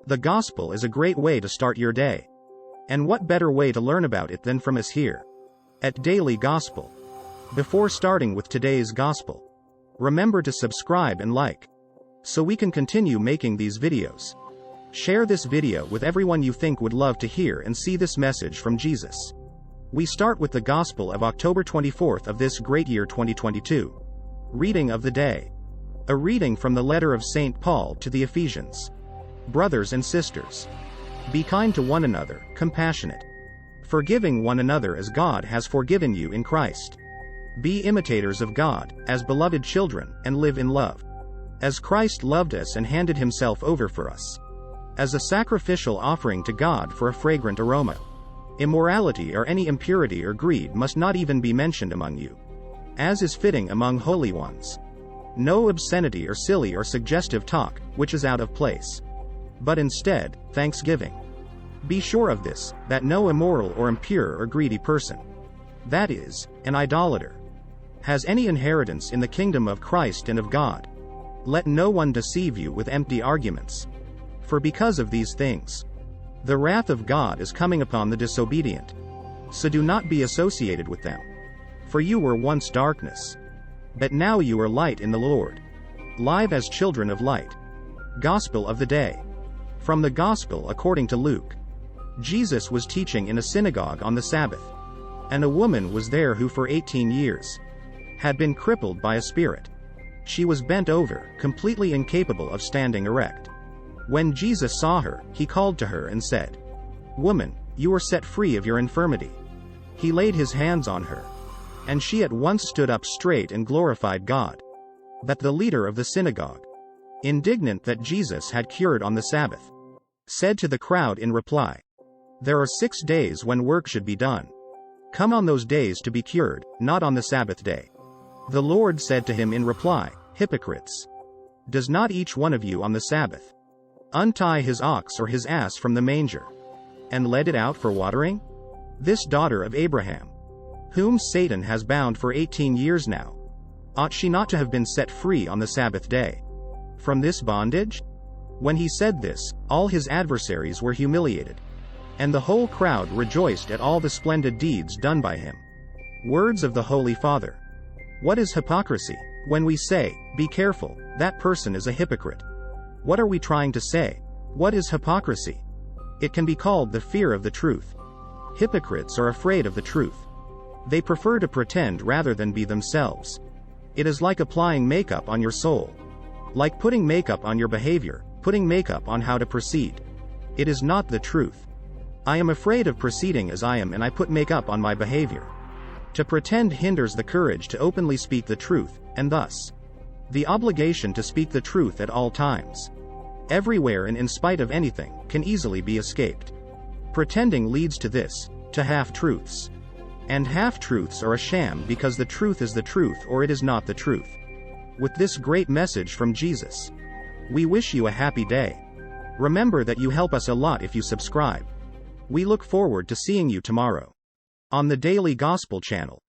The gospel is a great way to start your day. And what better way to learn about it than from us here at Daily Gospel? Before starting with today's gospel, remember to subscribe and like, so we can continue making these videos. Share this video with everyone you think would love to hear and see this message from Jesus. We start with the Gospel of October 24th of this great year 2022. Reading of the day. A reading from the letter of St. Paul to the Ephesians. Brothers and sisters, be kind to one another, compassionate, forgiving one another as God has forgiven you in Christ. Be imitators of God, as beloved children, and live in love. As Christ loved us and handed himself over for us, as a sacrificial offering to God for a fragrant aroma. Immorality or any impurity or greed must not even be mentioned among you, as is fitting among holy ones. No obscenity or silly or suggestive talk, which is out of place, but instead, thanksgiving. Be sure of this, that no immoral or impure or greedy person, that is, an idolater, has any inheritance in the kingdom of Christ and of God. Let no one deceive you with empty arguments. For because of these things, the wrath of God is coming upon the disobedient. So do not be associated with them. For you were once darkness, but now you are light in the Lord. Live as children of light. Gospel of the day. From the Gospel according to Luke. Jesus was teaching in a synagogue on the Sabbath, and a woman was there who for 18 years had been crippled by a spirit. She was bent over, completely incapable of standing erect. When Jesus saw her, he called to her and said, "Woman, you are set free of your infirmity." He laid his hands on her, and she at once stood up straight and glorified God. But the leader of the synagogue, indignant that Jesus had cured on the Sabbath, said to the crowd in reply, "There are 6 days when work should be done. Come on those days to be cured, not on the Sabbath day." The Lord said to him in reply, "Hypocrites! Does not each one of you on the Sabbath untie his ox or his ass from the manger, and let it out for watering? This daughter of Abraham, whom Satan has bound for 18 years now, ought she not to have been set free on the Sabbath day from this bondage?" When he said this, all his adversaries were humiliated, and the whole crowd rejoiced at all the splendid deeds done by him. Words of the Holy Father. What is hypocrisy? When we say, "Be careful, that person is a hypocrite," what are we trying to say? What is hypocrisy? It can be called the fear of the truth. Hypocrites are afraid of the truth. They prefer to pretend rather than be themselves. It is like applying makeup on your soul. Like putting makeup on your behavior, putting makeup on how to proceed. It is not the truth. I am afraid of proceeding as I am and I put makeup on my behavior. To pretend hinders the courage to openly speak the truth, and thus, the obligation to speak the truth at all times, everywhere and in spite of anything, can easily be escaped. Pretending leads to this, to half-truths. And half-truths are a sham because the truth is the truth or it is not the truth. With this great message from Jesus, we wish you a happy day. Remember that you help us a lot if you subscribe. We look forward to seeing you tomorrow on the Daily Gospel channel.